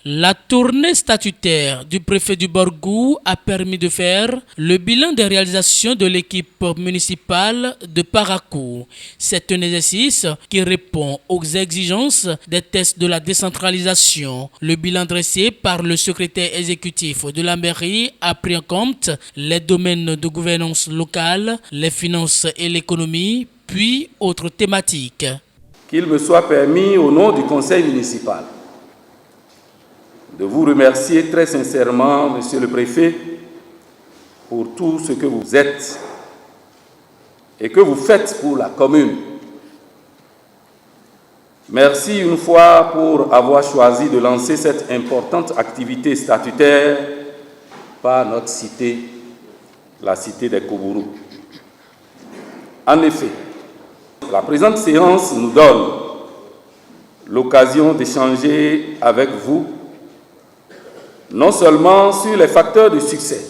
La tournée statutaire du préfet du Borgou a permis de faire le bilan des réalisations de l'équipe municipale de Parakou. C'est un exercice qui répond aux exigences des tests de la décentralisation. Le bilan dressé par le secrétaire exécutif de la mairie a pris en compte les domaines de gouvernance locale, les finances et l'économie, puis autres thématiques. Qu'il me soit permis, au nom du conseil municipal, de vous remercier très sincèrement, Monsieur le Préfet, pour tout ce que vous êtes et que vous faites pour la commune. Merci une fois pour avoir choisi de lancer cette importante activité statutaire par notre cité, la cité des Koubourou. En effet, la présente séance nous donne l'occasion d'échanger avec vous non seulement sur les facteurs de succès,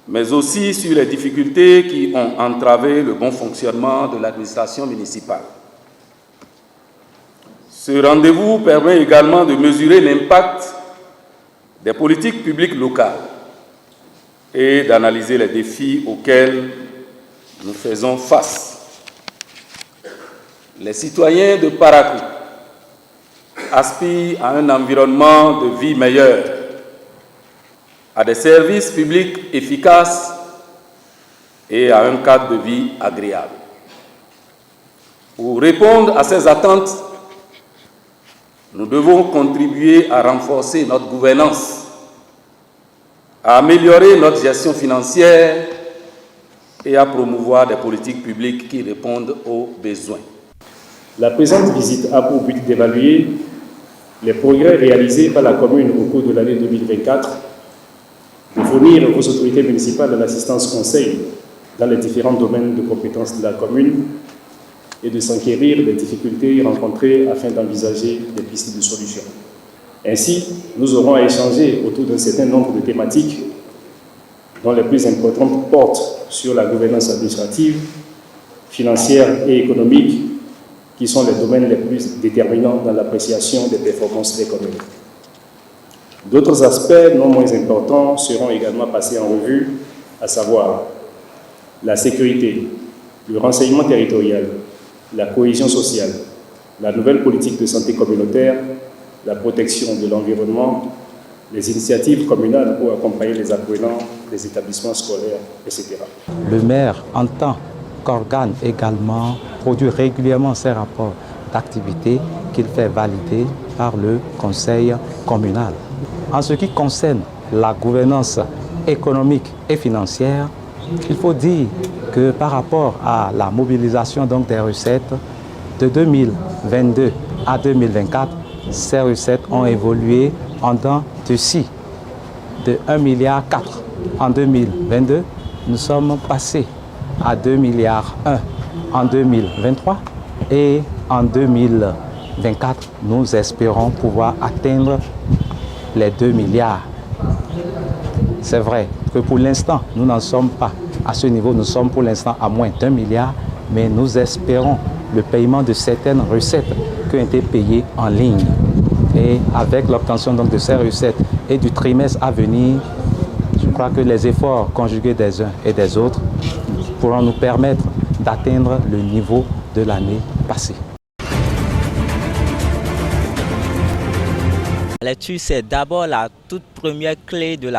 mais aussi sur les difficultés qui ont entravé le bon fonctionnement de l'administration municipale. Ce rendez-vous permet également de mesurer l'impact des politiques publiques locales et d'analyser les défis auxquels nous faisons face. Les citoyens de Parakou aspirent à un environnement de vie meilleur, à des services publics efficaces et à un cadre de vie agréable. Pour répondre à ces attentes, nous devons contribuer à renforcer notre gouvernance, à améliorer notre gestion financière et à promouvoir des politiques publiques qui répondent aux besoins. La présente visite a pour but d'évaluer les progrès réalisés par la commune au cours de l'année 2024, de fournir aux autorités municipales l'assistance conseil dans les différents domaines de compétences de la commune et de s'enquérir des difficultés rencontrées afin d'envisager des pistes de solutions. Ainsi, nous aurons à échanger autour d'un certain nombre de thématiques dont les plus importantes portent sur la gouvernance administrative, financière et économique, qui sont les domaines les plus déterminants dans l'appréciation des performances économiques. D'autres aspects non moins importants seront également passés en revue, à savoir la sécurité, le renseignement territorial, la cohésion sociale, la nouvelle politique de santé communautaire, la protection de l'environnement, les initiatives communales pour accompagner les apprenants, les établissements scolaires, etc. Le maire, en tant qu'organe également, produit régulièrement ses rapports d'activité qu'il fait valider par le conseil communal. En ce qui concerne la gouvernance économique et financière, il faut dire que par rapport à la mobilisation donc des recettes de 2022 à 2024, ces recettes ont évolué en dents de scie. De 1,4 milliard en 2022, nous sommes passés à 2,1 milliards en 2023 et en 2024, nous espérons pouvoir atteindre les 2 milliards. C'est vrai que pour l'instant, nous n'en sommes pas à ce niveau, nous sommes pour l'instant à moins d'1 milliard, mais nous espérons le paiement de certaines recettes qui ont été payées en ligne. Et avec l'obtention donc de ces recettes et du trimestre à venir, je crois que les efforts conjugués des uns et des autres pourront nous permettre d'atteindre le niveau de l'année passée. La lecture, c'est d'abord la toute première clé de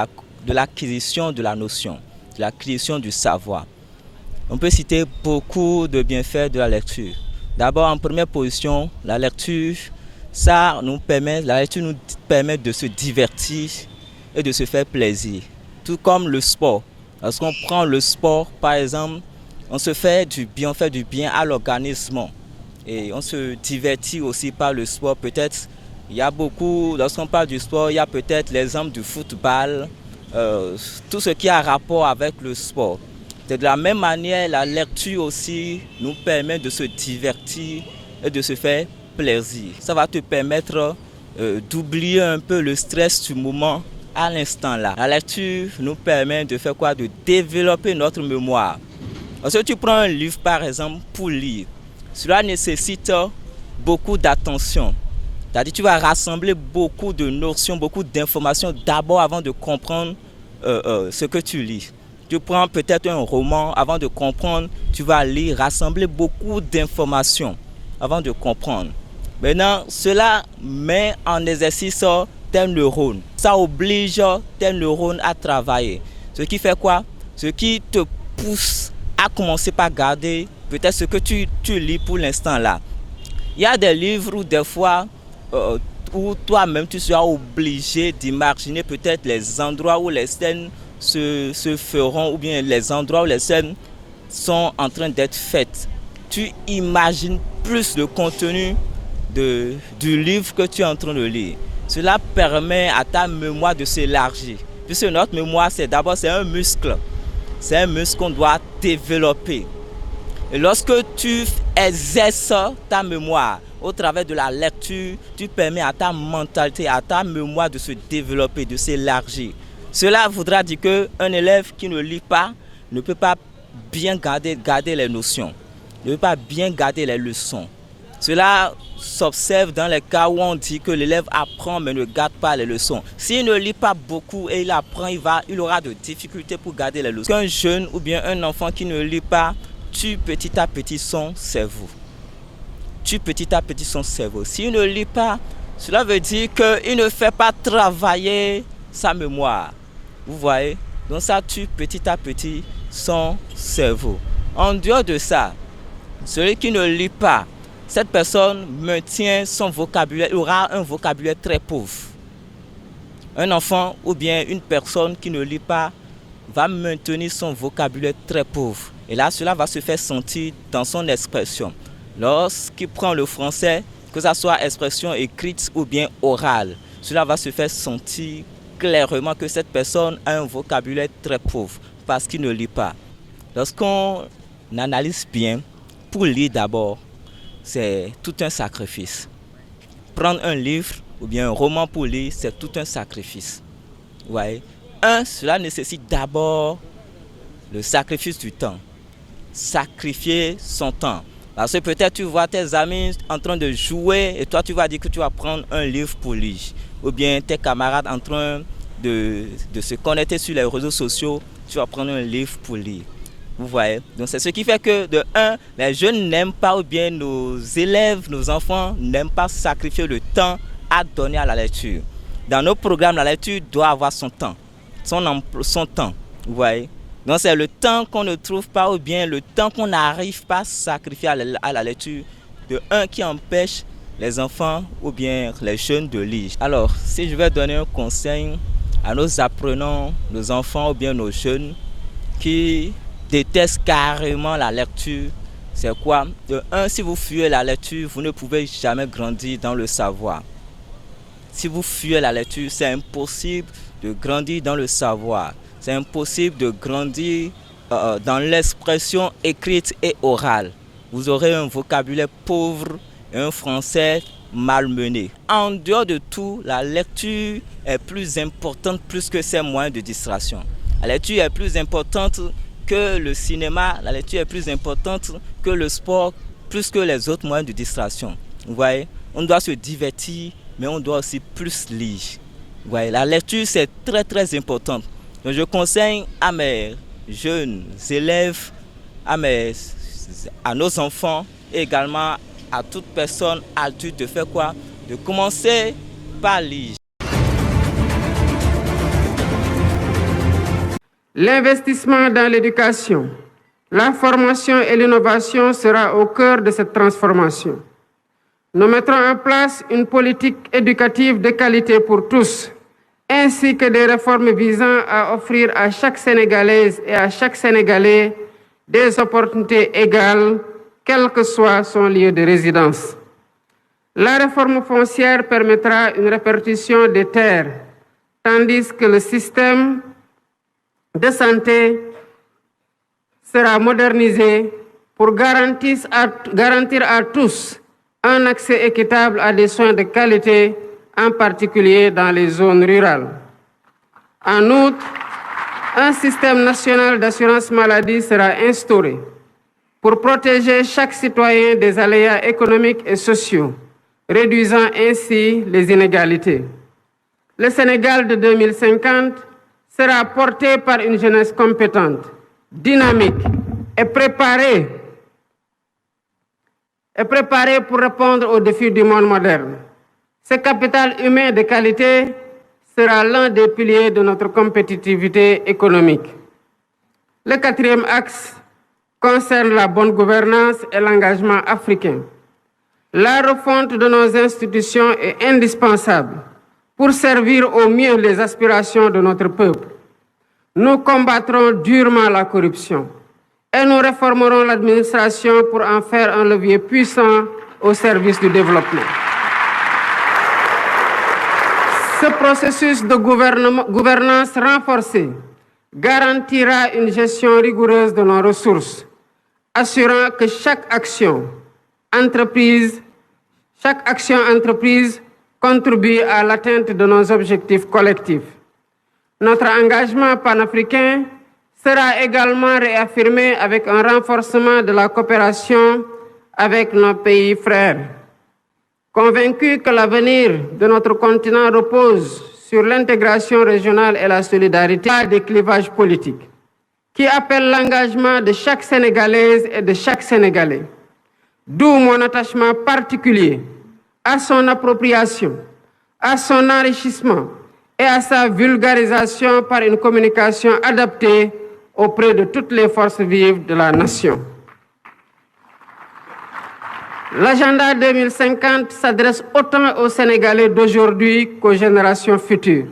l'acquisition de la notion, de l'acquisition du savoir. On peut citer beaucoup de bienfaits de la lecture. D'abord, en première position, la lecture nous permet de se divertir et de se faire plaisir. Tout comme le sport. Lorsqu'on prend le sport, par exemple, on fait du bien à l'organisme. Et on se divertit aussi par le sport. Peut-être, il y a beaucoup, lorsqu'on parle du sport, il y a peut-être l'exemple du football, tout ce qui a rapport avec le sport. De la même manière, la lecture aussi nous permet de se divertir et de se faire plaisir. Ça va te permettre d'oublier un peu le stress du moment à l'instant là. La lecture nous permet de faire quoi? De développer notre mémoire. Lorsque tu prends un livre par exemple pour lire, cela nécessite beaucoup d'attention. C'est-à-dire tu vas rassembler beaucoup de notions, beaucoup d'informations d'abord avant de comprendre ce que tu lis. Tu prends peut-être un roman, avant de comprendre, tu vas lire, rassembler beaucoup d'informations avant de comprendre. Maintenant, cela met en exercice tes neurones. Ça oblige tes neurones à travailler. Ce qui fait quoi? Ce qui te pousse à commencer par garder peut-être ce que tu lis pour l'instant là. Il y a des livres où des fois, où toi-même tu seras obligé d'imaginer peut-être les endroits où les scènes se feront ou bien les endroits où les scènes sont en train d'être faites. Tu imagines plus le contenu du livre que tu es en train de lire. Cela permet à ta mémoire de s'élargir. Puisque notre mémoire, c'est un muscle. C'est un muscle qu'on doit développer. Et lorsque tu exerces ta mémoire au travers de la lecture, tu permets à ta mentalité, à ta mémoire de se développer, de s'élargir. Cela voudra dire qu'un élève qui ne lit pas ne peut pas bien garder les notions, ne peut pas bien garder les leçons. Cela s'observe dans les cas où on dit que l'élève apprend mais ne garde pas les leçons. S'il ne lit pas beaucoup et il apprend, il aura de difficultés pour garder les leçons. Un jeune ou bien un enfant qui ne lit pas tue petit à petit son cerveau. S'il ne lit pas, cela veut dire qu'il ne fait pas travailler sa mémoire. Vous voyez? Donc ça tue petit à petit son cerveau. En dehors de ça, celui qui ne lit pas, cette personne maintient son vocabulaire, il aura un vocabulaire très pauvre. Un enfant ou bien une personne qui ne lit pas va maintenir son vocabulaire très pauvre. Et là, cela va se faire sentir dans son expression. Lorsqu'il prend le français, que ce soit expression écrite ou bien orale, cela va se faire sentir clairement que cette personne a un vocabulaire très pauvre parce qu'il ne lit pas. Lorsqu'on analyse bien, pour lire d'abord, c'est tout un sacrifice. Prendre un livre ou bien un roman pour lire, c'est tout un sacrifice. Vous voyez? Cela nécessite d'abord le sacrifice du temps. Sacrifier son temps. Parce que peut-être tu vois tes amis en train de jouer et toi tu vas dire que tu vas prendre un livre pour lire. Ou bien tes camarades en train de se connecter sur les réseaux sociaux, tu vas prendre un livre pour lire. Vous voyez? Donc c'est ce qui fait que de un, les jeunes n'aiment pas ou bien nos élèves, nos enfants n'aiment pas sacrifier le temps à donner à la lecture. Dans nos programmes, la lecture doit avoir son temps, son temps. Vous voyez? Donc c'est le temps qu'on ne trouve pas ou bien le temps qu'on n'arrive pas à sacrifier à la lecture, de un qui empêche les enfants ou bien les jeunes de lire. Alors, si je vais donner un conseil à nos apprenants, nos enfants ou bien nos jeunes qui détestent carrément la lecture, c'est quoi? De un, si vous fuyez la lecture, vous ne pouvez jamais grandir dans le savoir. Si vous fuyez la lecture, c'est impossible de grandir dans le savoir. C'est impossible de grandir dans l'expression écrite et orale. Vous aurez un vocabulaire pauvre et un français malmené. En dehors de tout, la lecture est plus importante plus que ces moyens de distraction. La lecture est plus importante que le cinéma, la lecture est plus importante que le sport, plus que les autres moyens de distraction. Vous voyez, on doit se divertir, mais on doit aussi plus lire. Vous voyez, la lecture, c'est très très important. Donc je conseille à mes jeunes élèves, à nos enfants et également à toute personne adulte de faire quoi? De commencer par lire. L'investissement dans l'éducation, la formation et l'innovation sera au cœur de cette transformation. Nous mettrons en place une politique éducative de qualité pour tous, ainsi que des réformes visant à offrir à chaque Sénégalaise et à chaque Sénégalais des opportunités égales, quel que soit son lieu de résidence. La réforme foncière permettra une répartition des terres, tandis que le système de santé sera modernisé pour garantir à tous un accès équitable à des soins de qualité, en particulier dans les zones rurales. En outre, un système national d'assurance maladie sera instauré pour protéger chaque citoyen des aléas économiques et sociaux, réduisant ainsi les inégalités. Le Sénégal de 2050 sera porté par une jeunesse compétente, dynamique et préparée pour répondre aux défis du monde moderne. Ce capital humain de qualité sera l'un des piliers de notre compétitivité économique. Le quatrième axe concerne la bonne gouvernance et l'engagement africain. La refonte de nos institutions est indispensable pour servir au mieux les aspirations de notre peuple. Nous combattrons durement la corruption et nous réformerons l'administration pour en faire un levier puissant au service du développement. Ce processus de gouvernance renforcée garantira une gestion rigoureuse de nos ressources, assurant que chaque action entreprise contribue à l'atteinte de nos objectifs collectifs. Notre engagement panafricain sera également réaffirmé avec un renforcement de la coopération avec nos pays frères. Convaincus que l'avenir de notre continent repose sur l'intégration régionale et la solidarité, des clivages politiques, qui appellent l'engagement de chaque Sénégalaise et de chaque Sénégalais. D'où mon attachement particulier à son appropriation, à son enrichissement et à sa vulgarisation par une communication adaptée auprès de toutes les forces vives de la nation. L'agenda 2050 s'adresse autant aux Sénégalais d'aujourd'hui qu'aux générations futures.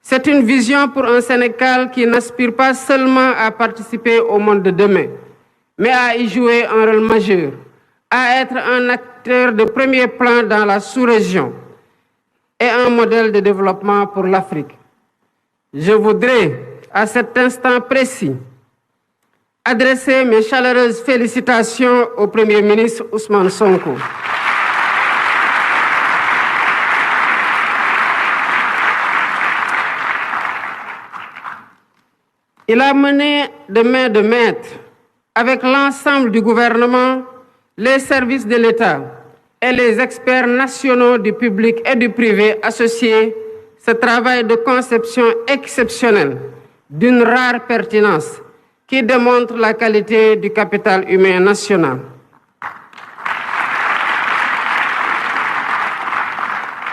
C'est une vision pour un Sénégal qui n'aspire pas seulement à participer au monde de demain, mais à y jouer un rôle majeur, à être un acteur de premier plan dans la sous-région et un modèle de développement pour l'Afrique. Je voudrais, à cet instant précis, adresser mes chaleureuses félicitations au Premier ministre Ousmane Sonko. Il a mené de main de maître avec l'ensemble du gouvernement, les services de l'État et les experts nationaux du public et du privé associés ce travail de conception exceptionnel d'une rare pertinence qui démontre la qualité du capital humain national.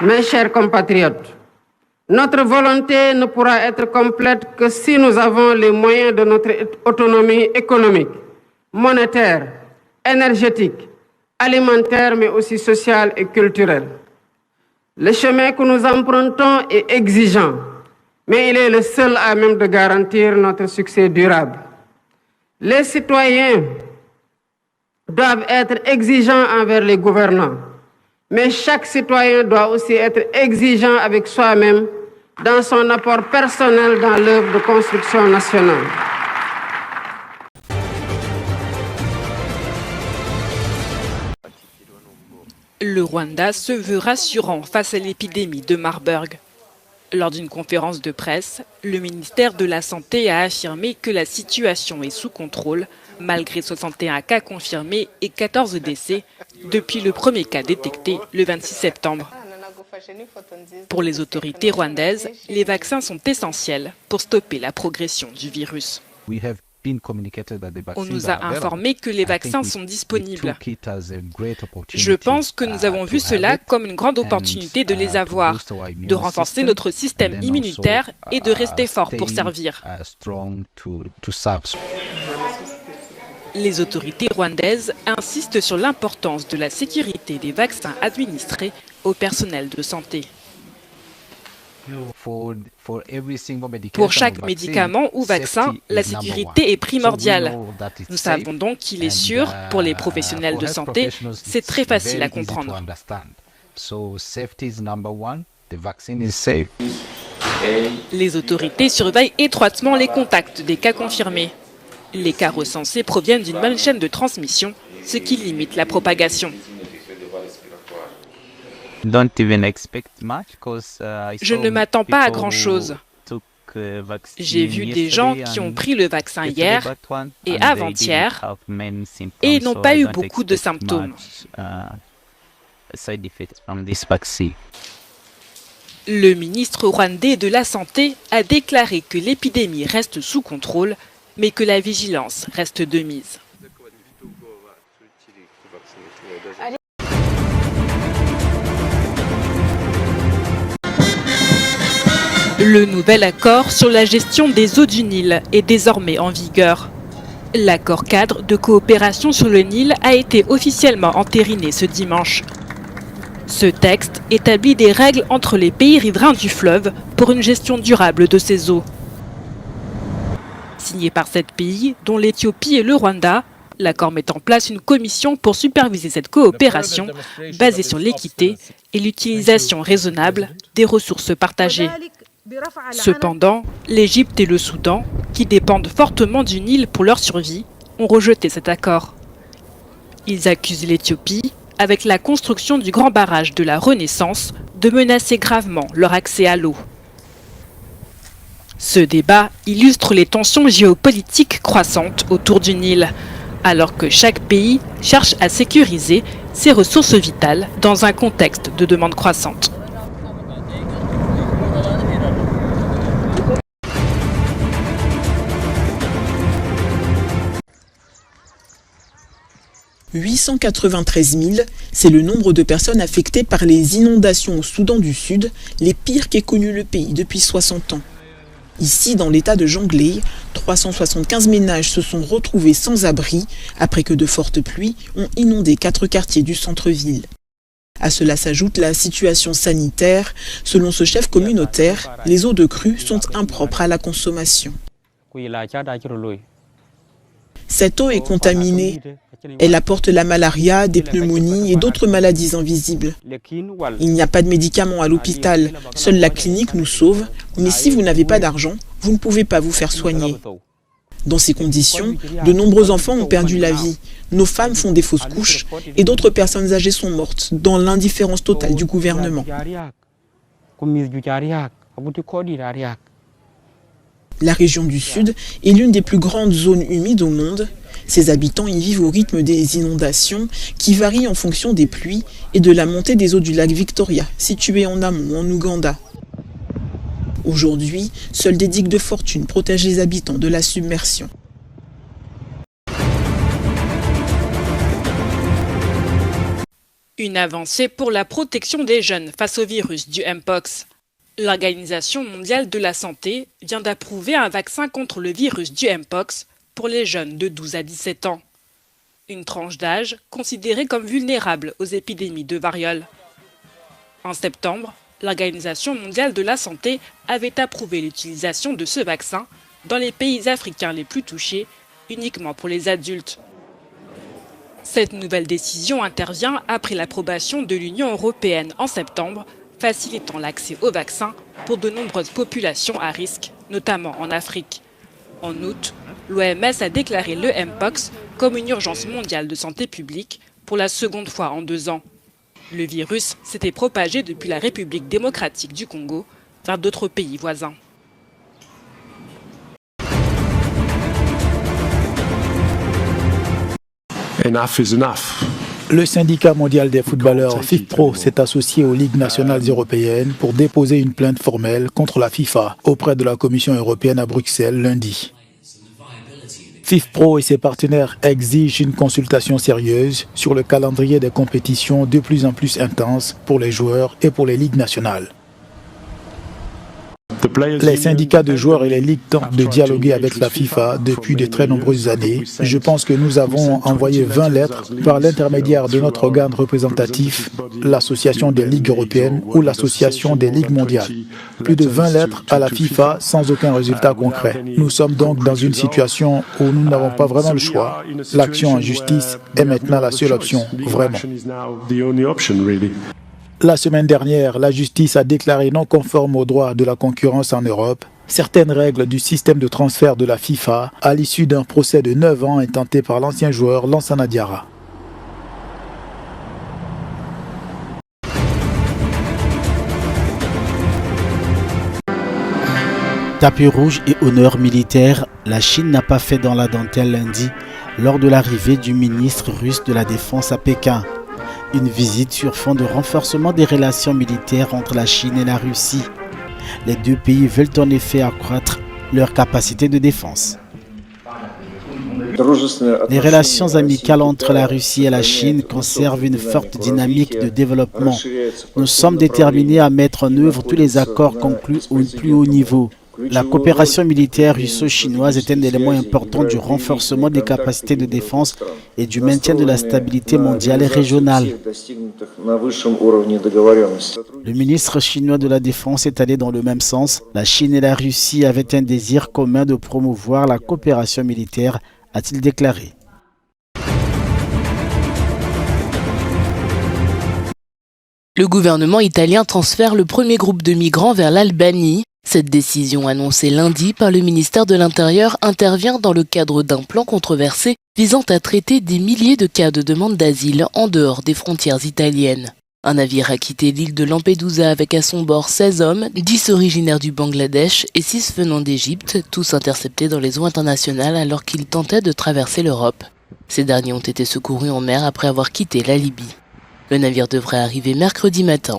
Mes chers compatriotes, notre volonté ne pourra être complète que si nous avons les moyens de notre autonomie économique, monétaire, énergétique, alimentaire, mais aussi sociale et culturelle. Le chemin que nous empruntons est exigeant, mais il est le seul à même de garantir notre succès durable. Les citoyens doivent être exigeants envers les gouvernants, mais chaque citoyen doit aussi être exigeant avec soi-même dans son apport personnel dans l'œuvre de construction nationale. Le Rwanda se veut rassurant face à l'épidémie de Marburg. Lors d'une conférence de presse, le ministère de la Santé a affirmé que la situation est sous contrôle, malgré 61 cas confirmés et 14 décès depuis le premier cas détecté le 26 septembre. Pour les autorités rwandaises, les vaccins sont essentiels pour stopper la progression du virus. On nous a informé que les vaccins sont disponibles. Je pense que nous avons vu cela comme une grande opportunité de les avoir, de renforcer notre système immunitaire et de rester fort pour servir. Les autorités rwandaises insistent sur l'importance de la sécurité des vaccins administrés au personnel de santé. Pour chaque médicament ou vaccin, la sécurité est primordiale. Nous savons donc qu'il est sûr pour les professionnels de santé. C'est très facile à comprendre. Les autorités surveillent étroitement les contacts des cas confirmés. Les cas recensés proviennent d'une même chaîne de transmission, ce qui limite la propagation. Je ne m'attends pas à grand-chose. J'ai vu des gens qui ont pris le vaccin hier et avant-hier et n'ont pas eu beaucoup de symptômes. side effects from this vaccine. Le ministre rwandais de la Santé a déclaré que l'épidémie reste sous contrôle, mais que la vigilance reste de mise. Le nouvel accord sur la gestion des eaux du Nil est désormais en vigueur. L'accord cadre de coopération sur le Nil a été officiellement entériné ce dimanche. Ce texte établit des règles entre les pays riverains du fleuve pour une gestion durable de ces eaux. Signé par 7 pays, dont l'Éthiopie et le Rwanda, l'accord met en place une commission pour superviser cette coopération basée sur l'équité et l'utilisation raisonnable des ressources partagées. Cependant, l'Égypte et le Soudan, qui dépendent fortement du Nil pour leur survie, ont rejeté cet accord. Ils accusent l'Éthiopie, avec la construction du grand barrage de la Renaissance, de menacer gravement leur accès à l'eau. Ce débat illustre les tensions géopolitiques croissantes autour du Nil, alors que chaque pays cherche à sécuriser ses ressources vitales dans un contexte de demande croissante. « 893 000, c'est le nombre de personnes affectées par les inondations au Soudan du Sud, les pires qu'ait connu le pays depuis 60 ans. Ici, dans l'état de Jonglei, 375 ménages se sont retrouvés sans abri après que de fortes pluies ont inondé 4 quartiers du centre-ville. À cela s'ajoute la situation sanitaire. Selon ce chef communautaire, les eaux de crue sont impropres à la consommation. Cette eau est contaminée. Elle apporte la malaria, des pneumonies et d'autres maladies invisibles. Il n'y a pas de médicaments à l'hôpital. Seule la clinique nous sauve. Mais si vous n'avez pas d'argent, vous ne pouvez pas vous faire soigner. Dans ces conditions, de nombreux enfants ont perdu la vie. Nos femmes font des fausses couches et d'autres personnes âgées sont mortes dans l'indifférence totale du gouvernement. La région du Sud est l'une des plus grandes zones humides au monde. Ses habitants y vivent au rythme des inondations qui varient en fonction des pluies et de la montée des eaux du lac Victoria, situé en amont, en Ouganda. Aujourd'hui, seules des digues de fortune protègent les habitants de la submersion. Une avancée pour la protection des jeunes face au virus du Mpox. L'Organisation mondiale de la santé vient d'approuver un vaccin contre le virus du Mpox pour les jeunes de 12 à 17 ans. Une tranche d'âge considérée comme vulnérable aux épidémies de variole. En septembre, l'Organisation mondiale de la santé avait approuvé l'utilisation de ce vaccin dans les pays africains les plus touchés, uniquement pour les adultes. Cette nouvelle décision intervient après l'approbation de l'Union européenne en septembre, facilitant l'accès au vaccin pour de nombreuses populations à risque, notamment en Afrique. En août, l'OMS a déclaré le Mpox comme une urgence mondiale de santé publique pour la seconde fois en 2 ans. Le virus s'était propagé depuis la République démocratique du Congo vers d'autres pays voisins. Enough is enough. Le syndicat mondial des footballeurs FIFPro s'est associé aux ligues nationales européennes pour déposer une plainte formelle contre la FIFA auprès de la Commission européenne à Bruxelles lundi. FIFPro et ses partenaires exigent une consultation sérieuse sur le calendrier des compétitions de plus en plus intenses pour les joueurs et pour les ligues nationales. Les syndicats de joueurs et les ligues tentent de dialoguer avec la FIFA depuis de très nombreuses années. Je pense que nous avons envoyé 20 lettres par l'intermédiaire de notre organe représentatif, l'Association des ligues européennes ou l'Association des ligues mondiales. Plus de 20 lettres à la FIFA sans aucun résultat concret. Nous sommes donc dans une situation où nous n'avons pas vraiment le choix. L'action en justice est maintenant la seule option, vraiment. La semaine dernière, la justice a déclaré non conforme aux droits de la concurrence en Europe certaines règles du système de transfert de la FIFA à l'issue d'un procès de 9 ans intenté par l'ancien joueur Lansana Diarra. Tapis rouge et honneur militaire, la Chine n'a pas fait dans la dentelle lundi lors de l'arrivée du ministre russe de la Défense à Pékin. Une visite sur fond de renforcement des relations militaires entre la Chine et la Russie. Les deux pays veulent en effet accroître leur capacité de défense. Les relations amicales entre la Russie et la Chine conservent une forte dynamique de développement. Nous sommes déterminés à mettre en œuvre tous les accords conclus au plus haut niveau. La coopération militaire russo-chinoise est un élément important du renforcement des capacités de défense et du maintien de la stabilité mondiale et régionale. Le ministre chinois de la Défense est allé dans le même sens. La Chine et la Russie avaient un désir commun de promouvoir la coopération militaire, a-t-il déclaré. Le gouvernement italien transfère le premier groupe de migrants vers l'Albanie. Cette décision annoncée lundi par le ministère de l'Intérieur intervient dans le cadre d'un plan controversé visant à traiter des milliers de cas de demande d'asile en dehors des frontières italiennes. Un navire a quitté l'île de Lampedusa avec à son bord 16 hommes, 10 originaires du Bangladesh et 6 venant d'Égypte, tous interceptés dans les eaux internationales alors qu'ils tentaient de traverser l'Europe. Ces derniers ont été secourus en mer après avoir quitté la Libye. Le navire devrait arriver mercredi matin.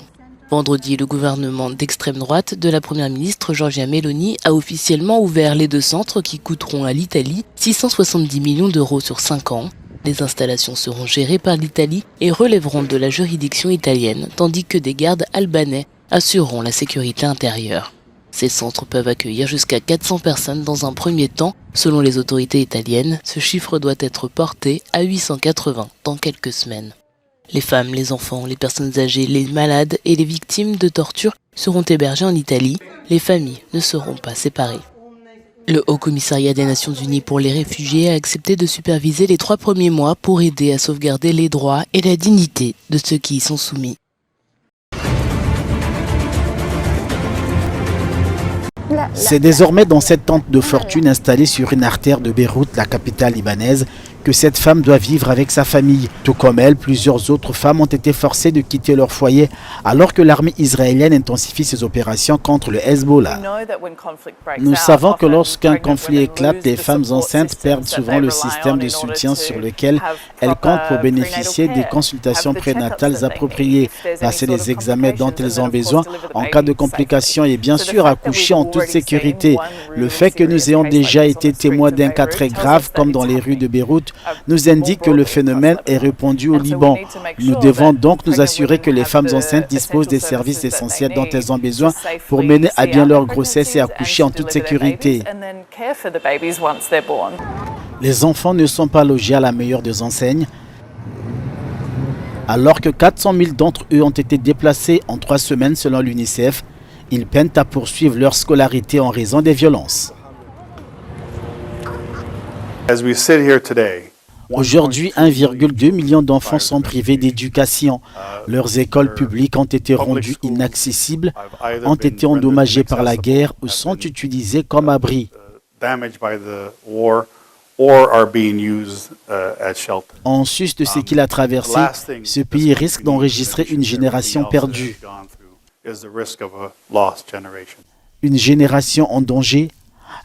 Vendredi, le gouvernement d'extrême droite de la première ministre Giorgia Meloni a officiellement ouvert les deux centres qui coûteront à l'Italie 670 millions d'euros sur 5 ans. Les installations seront gérées par l'Italie et relèveront de la juridiction italienne, tandis que des gardes albanais assureront la sécurité intérieure. Ces centres peuvent accueillir jusqu'à 400 personnes dans un premier temps. Selon les autorités italiennes, ce chiffre doit être porté à 880 dans quelques semaines. Les femmes, les enfants, les personnes âgées, les malades et les victimes de torture seront hébergés en Italie. Les familles ne seront pas séparées. Le Haut Commissariat des Nations Unies pour les réfugiés a accepté de superviser les 3 premiers mois pour aider à sauvegarder les droits et la dignité de ceux qui y sont soumis. C'est désormais dans cette tente de fortune installée sur une artère de Beyrouth, la capitale libanaise, que cette femme doit vivre avec sa famille. Tout comme elle, plusieurs autres femmes ont été forcées de quitter leur foyer alors que l'armée israélienne intensifie ses opérations contre le Hezbollah. Nous savons que lorsqu'un conflit éclate, les femmes enceintes perdent souvent le système de soutien sur lequel elles comptent pour bénéficier des consultations prénatales appropriées, passer les examens dont elles ont besoin en cas de complications et bien sûr accoucher en toute sécurité. Le fait que nous ayons déjà été témoins d'un cas très grave comme dans les rues de Beyrouth nous indique que le phénomène est répandu au Liban. Nous devons donc nous assurer que les femmes enceintes disposent des services essentiels dont elles ont besoin pour mener à bien leur grossesse et accoucher en toute sécurité. Les enfants ne sont pas logés à la meilleure des enseignes. Alors que 400 000 d'entre eux ont été déplacés en 3 semaines selon l'UNICEF, ils peinent à poursuivre leur scolarité en raison des violences. Aujourd'hui, 1,2 million d'enfants sont privés d'éducation. Leurs écoles publiques ont été rendues inaccessibles, ont été endommagées par la guerre ou sont utilisées comme abris. En sus de ce qu'il a traversé, ce pays risque d'enregistrer une génération perdue. Une génération en danger.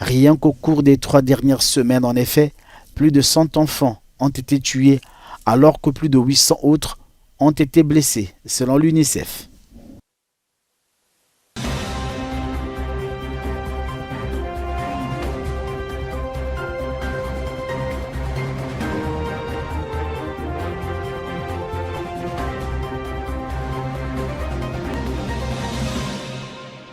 Rien qu'au cours des 3 dernières semaines, en effet, plus de 100 enfants ont été tués, alors que plus de 800 autres ont été blessés, selon l'UNICEF.